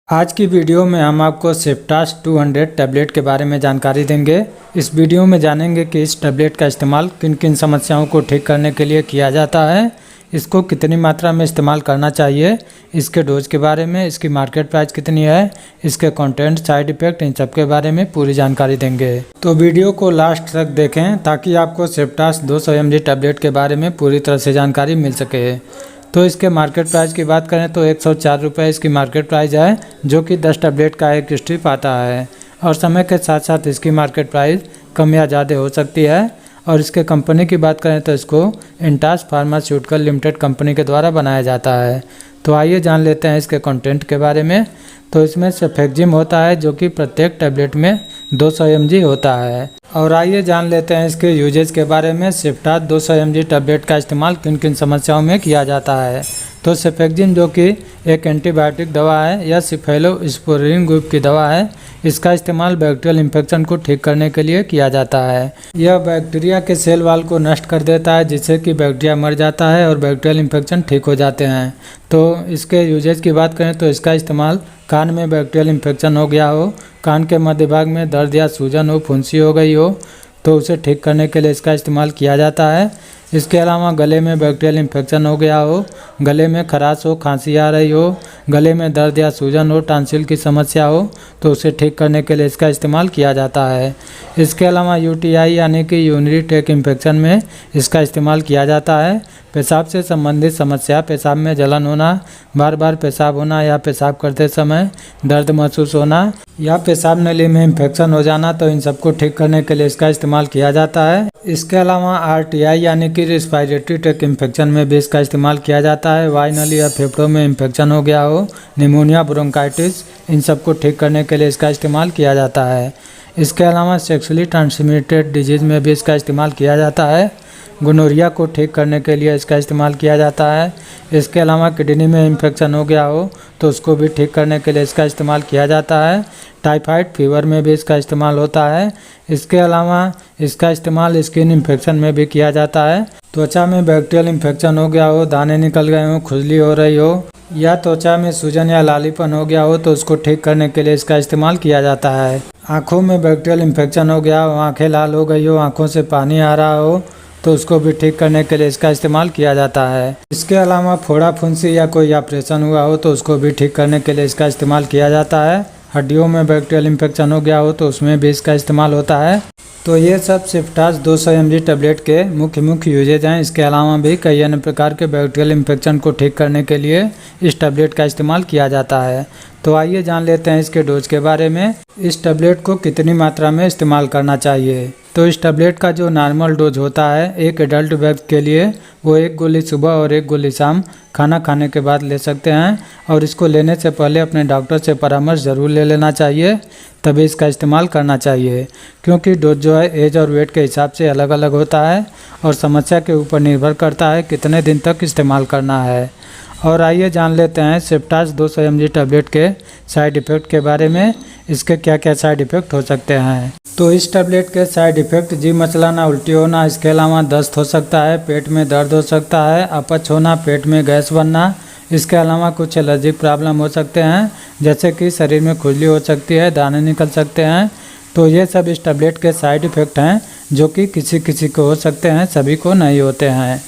आज की वीडियो में हम आपको सेप्टास 200 टैबलेट के बारे में जानकारी देंगे। इस वीडियो में जानेंगे कि इस टैबलेट का इस्तेमाल किन किन समस्याओं को ठीक करने के लिए किया जाता है, इसको कितनी मात्रा में इस्तेमाल करना चाहिए, इसके डोज के बारे में, इसकी मार्केट प्राइस कितनी है, इसके कंटेंट, साइड इफ़ेक्ट, इन सब के बारे में पूरी जानकारी देंगे। तो वीडियो को लास्ट तक देखें ताकि आपको सेप्टास 200 mg टैबलेट के बारे में पूरी तरह से जानकारी मिल सके। तो इसके मार्केट प्राइस की बात करें तो 104 रुपये इसकी मार्केट प्राइस है, जो कि 10 टैबलेट का एक स्ट्रिप आता है। और समय के साथ साथ इसकी मार्केट प्राइस कम या ज़्यादा हो सकती है। और इसके कंपनी की बात करें तो इसको इंटास फार्मास्यूटिकल लिमिटेड कंपनी के द्वारा बनाया जाता है। तो आइए जान लेते हैं इसके कंटेंट के बारे में। तो इसमें सेफेक्जिम होता है, जो कि प्रत्येक टैबलेट में 200 mg होता है। और आइए जान लेते हैं इसके यूजेज के बारे में। सेप्टास 200 mg टैबलेट का इस्तेमाल किन किन समस्याओं में किया जाता है। तो सेफेक्जिम, जो कि एक एंटीबायोटिक दवा है या सिफेलोस्पोरिन ग्रुप की दवा है, इसका इस्तेमाल बैक्टीरियल इन्फेक्शन को ठीक करने के लिए किया जाता है। यह बैक्टीरिया के सेल वाल को नष्ट कर देता है, जिससे कि बैक्टीरिया मर जाता है और बैक्टीरियल इन्फेक्शन ठीक हो जाते हैं। तो इसके यूजेज की बात करें तो इसका इस्तेमाल कान में बैक्टीरियल इन्फेक्शन हो गया हो, कान के मध्य भाग में दर्द या सूजन हो, फुंसी हो गई हो, तो उसे ठीक करने के लिए इसका इस्तेमाल किया जाता है। इसके अलावा गले में बैक्टीरियल इन्फेक्शन हो गया हो, गले में खराश हो, खांसी आ रही हो, गले में दर्द या सूजन हो, टांसिल की समस्या हो, तो उसे ठीक करने के लिए इसका इस्तेमाल किया जाता है। इसके अलावा यूटीआई यानी कि यूरिनरी ट्रैक्ट इन्फेक्शन में इसका इस्तेमाल किया जाता है। पेशाब से संबंधित समस्या, पेशाब में जलन होना, बार बार पेशाब होना या पेशाब करते समय दर्द महसूस होना या पेशाब नली में इन्फेक्शन हो जाना, तो इन सबको ठीक करने के लिए इसका इस्तेमाल किया जाता है। इसके अलावा आरटीआई यानी कि रेस्पिरेटरी ट्रैक्ट इन्फेक्शन में भी इसका इस्तेमाल किया जाता है। वायु नली या फेफड़ों में इन्फेक्शन हो गया हो, निमोनिया, ब्रोंकाइटिस, इन सबको ठीक करने के लिए इसका इस्तेमाल किया जाता है। इसके अलावा सेक्सुअली ट्रांसमिटेड डिजीज़ में भी इसका इस्तेमाल किया जाता है। गोनोरिया को ठीक करने के लिए इसका इस्तेमाल किया जाता है। इसके अलावा किडनी में इन्फेक्शन हो गया हो तो उसको भी ठीक करने के लिए इसका इस्तेमाल किया जाता है। टाइफाइड फीवर में भी इसका इस्तेमाल होता है। इसके अलावा इसका इस्तेमाल स्किन इन्फेक्शन में भी किया जाता है। त्वचा में बैक्टीरियल इन्फेक्शन हो गया हो, दाने निकल गए हो, खुजली हो रही हो या त्वचा में सूजन या लालीपन हो गया हो, तो उसको ठीक करने के लिए इसका इस्तेमाल किया जाता है। आँखों में बैक्टीरियल इन्फेक्शन हो गया हो, आँखें लाल हो गई हो, आँखों से पानी आ रहा हो, तो उसको भी ठीक करने के लिए इसका इस्तेमाल किया जाता है। इसके अलावा फोड़ा फुंसी या कोई ऑपरेशन हुआ हो तो उसको भी ठीक करने के लिए इसका इस्तेमाल किया जाता है। हड्डियों में बैक्टीरियल इन्फेक्शन हो गया हो तो उसमें भी इसका इस्तेमाल होता है। तो ये सब सेप्टास 200 mg टैबलेट के मुख्य यूजेज हैं। इसके अलावा भी कई अन्य प्रकार के बैक्टीरियल इन्फेक्शन को ठीक करने के लिए इस टैबलेट का इस्तेमाल किया जाता है। तो आइए जान लेते हैं इसके डोज के बारे में। इस टैबलेट को कितनी मात्रा में इस्तेमाल करना चाहिए। तो इस टैबलेट का जो नॉर्मल डोज होता है एक एडल्ट व्यक्ति के लिए, वो 1 गोली सुबह और 1 गोली शाम खाना खाने के बाद ले सकते हैं। और इसको लेने से पहले अपने डॉक्टर से परामर्श ज़रूर ले लेना चाहिए, तभी इसका इस्तेमाल करना चाहिए। क्योंकि डोज जो है एज और वेट के हिसाब से अलग अलग होता है और समस्या के ऊपर निर्भर करता है कितने दिन तक इस्तेमाल करना है। और आइए जान लेते हैं सेप्टास 200 mg टैबलेट के साइड इफ़ेक्ट के बारे में। इसके क्या क्या साइड इफ़ेक्ट हो सकते हैं। तो इस टैबलेट के साइड इफ़ेक्ट जी मचलाना, उल्टी होना, इसके अलावा दस्त हो सकता है, पेट में दर्द हो सकता है, अपच होना, पेट में गैस बनना। इसके अलावा कुछ एलर्जिक प्रॉब्लम हो सकते हैं, जैसे कि शरीर में खुजली हो सकती है, दाने निकल सकते हैं। तो ये सब इस टैबलेट के साइड इफ़ेक्ट हैं, जो कि किसी किसी को हो सकते हैं, सभी को नहीं होते हैं।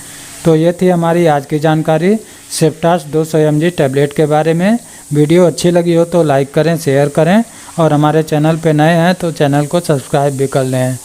तो ये थी हमारी आज की जानकारी सेप्टास 200 mg टैबलेट के बारे में। वीडियो अच्छी लगी हो तो लाइक करें, शेयर करें और हमारे चैनल पे नए हैं तो चैनल को सब्सक्राइब भी कर लें।